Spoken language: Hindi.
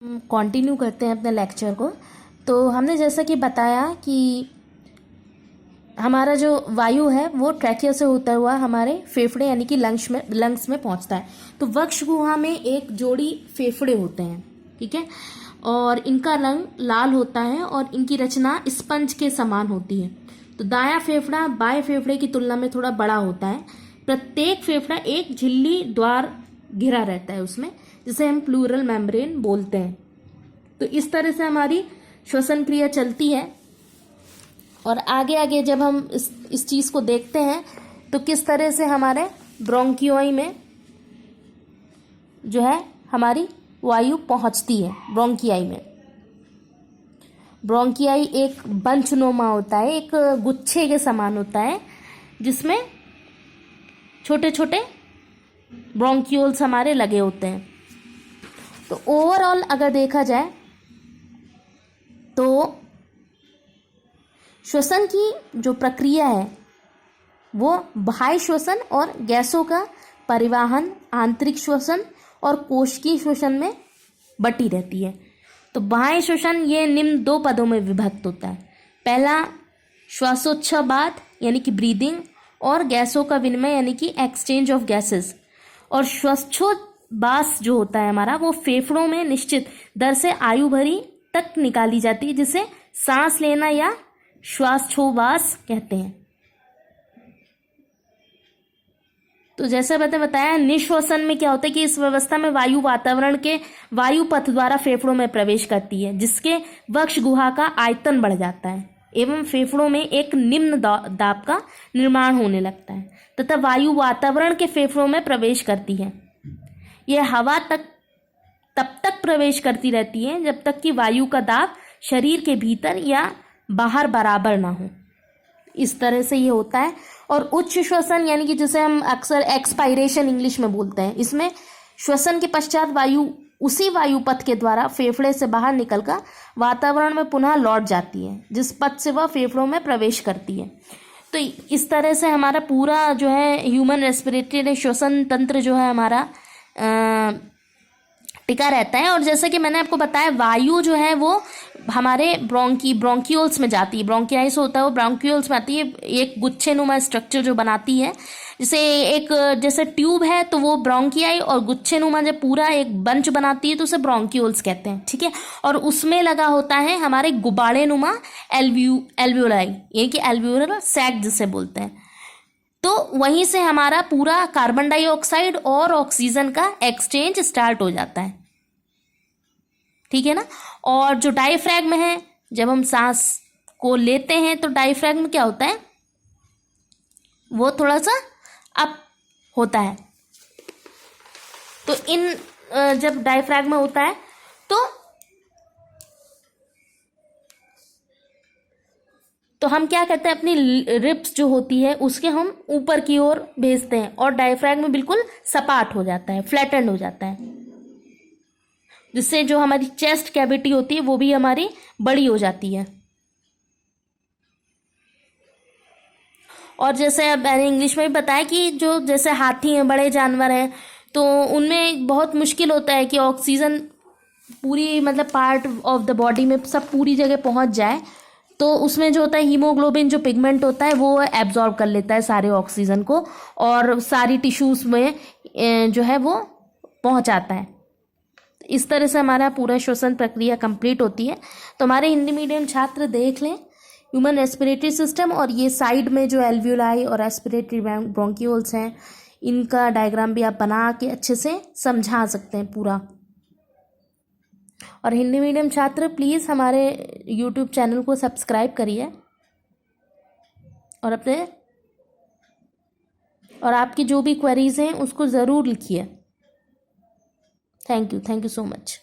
कंटिन्यू करते हैं अपने लेक्चर को। तो हमने जैसा कि बताया कि हमारा जो वायु है वो ट्रैकिया से होता हुआ हमारे फेफड़े यानी कि लंग्स में पहुंचता है। तो वक्ष गुहा में एक जोड़ी फेफड़े होते हैं, ठीक है, और इनका रंग लाल होता है और इनकी रचना स्पंज के समान होती है। तो दायां फेफड़ा बाएं फेफड़े की तुलना में थोड़ा बड़ा होता है। प्रत्येक फेफड़ा एक झिल्ली द्वार घिरा रहता है उसमें, जिसे हम प्लूरल मेम्ब्रेन बोलते हैं। तो इस तरह से हमारी श्वसन क्रिया चलती है। और आगे आगे जब हम इस चीज को देखते हैं तो किस तरह से हमारे ब्रोंकियोई में जो है हमारी वायु पहुंचती है। ब्रोंकियाई में, ब्रोंकियाई एक बंचनुमा होता है, एक गुच्छे के समान होता है, जिसमें छोटे छोटे ब्रोंक्यूल्स हमारे लगे होते हैं। तो ओवरऑल अगर देखा जाए तो श्वसन की जो प्रक्रिया है वो बाह्य श्वसन और गैसों का परिवहन, आंतरिक श्वसन और कोशिकीय श्वसन में बटी रहती है। तो बाह्य श्वसन ये निम्न दो पदों में विभक्त होता है। पहला श्वासोच्छवास यानी कि ब्रीदिंग, और गैसों का विनिमय यानी कि एक्सचेंज ऑफ गैसेस। और श्वासोच्छवास जो होता है हमारा वो फेफड़ों में निश्चित दर से आयु भरी तक निकाली जाती है, जिसे सांस लेना या श्वासोच्छवास कहते हैं। तो जैसा मैंने बताया, निश्वसन में क्या होता है कि इस व्यवस्था में वायु वातावरण के वायु पथ द्वारा फेफड़ों में प्रवेश करती है, जिसके वक्ष गुहा का आयतन बढ़ जाता है एवं फेफड़ों में एक निम्न दाब का निर्माण होने लगता है तथा वायु वातावरण के फेफड़ों में प्रवेश करती है। यह हवा तक तब तक प्रवेश करती रहती है जब तक कि वायु का दाब शरीर के भीतर या बाहर बराबर ना हो। इस तरह से ये होता है। और उच्च श्वसन यानी कि जिसे हम अक्सर एक्सपायरेशन इंग्लिश में बोलते हैं, इसमें श्वसन के पश्चात वायु उसी वायु पथ के द्वारा फेफड़े से बाहर निकलकर वातावरण में पुनः लौट जाती है, जिस पथ से वह फेफड़ों में प्रवेश करती है। तो इस तरह से हमारा पूरा जो है ह्यूमन रेस्पिरेटरी श्वसन तंत्र जो है हमारा टिका रहता है। और जैसे कि मैंने आपको बताया, वायु जो है वो हमारे ब्रोंकियोल्स में जाती है। ब्रोंकियाई से होता है वो ब्रोंकियोल्स में आती है, एक गुच्छेनुमा स्ट्रक्चर जो बनाती है, जैसे एक जैसे ट्यूब है तो वो ब्रोंकियाई, और गुच्छेनुमा जब पूरा एक बंच बनाती है तो उसे ब्रोंकियोल्स कहते हैं, ठीक है। और उसमें लगा होता है हमारे गुब्बारे नुमा एल्वियोलाई, ये कि एल्वियोलर सैक जिसे बोलते हैं। तो वहीं से हमारा पूरा कार्बन डाइऑक्साइड और ऑक्सीजन का एक्सचेंज स्टार्ट हो जाता है, ठीक है ना। और जो डायफ्रैग्म है, जब हम सांस को लेते हैं तो डायफ्रैग्म क्या होता है, वो थोड़ा सा अप होता है। तो जब डायफ्रैग्म होता है तो हम क्या करते हैं, अपनी रिब्स जो होती है उसके हम ऊपर की ओर भेजते हैं और डायफ्रैग्म बिल्कुल सपाट हो जाता है, फ्लैटेंड हो जाता है, जिससे जो हमारी चेस्ट कैविटी होती है वो भी हमारी बड़ी हो जाती है। और जैसे अब मैंने इंग्लिश में भी बताया कि जो जैसे हाथी हैं, बड़े जानवर हैं, तो उनमें बहुत मुश्किल होता है कि ऑक्सीजन पूरी मतलब पार्ट ऑफ द बॉडी में सब पूरी जगह पहुंच जाए। तो उसमें जो होता है हीमोग्लोबिन जो पिगमेंट होता है वो एब्जॉर्ब कर लेता है सारे ऑक्सीजन को और सारी टिश्यूज में जो है वो पहुंचाता है। इस तरह से हमारा पूरा श्वसन प्रक्रिया कंप्लीट होती है। तो हमारे हिंदी मीडियम छात्र देख लें ह्यूमन रेस्पिरेटरी सिस्टम, और ये साइड में जो एल्वियोलाई और रेस्पिरेटरी ब्रोंक्यूल्स हैं, इनका डायग्राम भी आप बना के अच्छे से समझा सकते हैं पूरा। और हिंदी मीडियम छात्र प्लीज़ हमारे यूट्यूब चैनल को सब्सक्राइब करिए और आपकी जो भी क्वेरीज हैं उसको ज़रूर लिखिए। Thank you so much.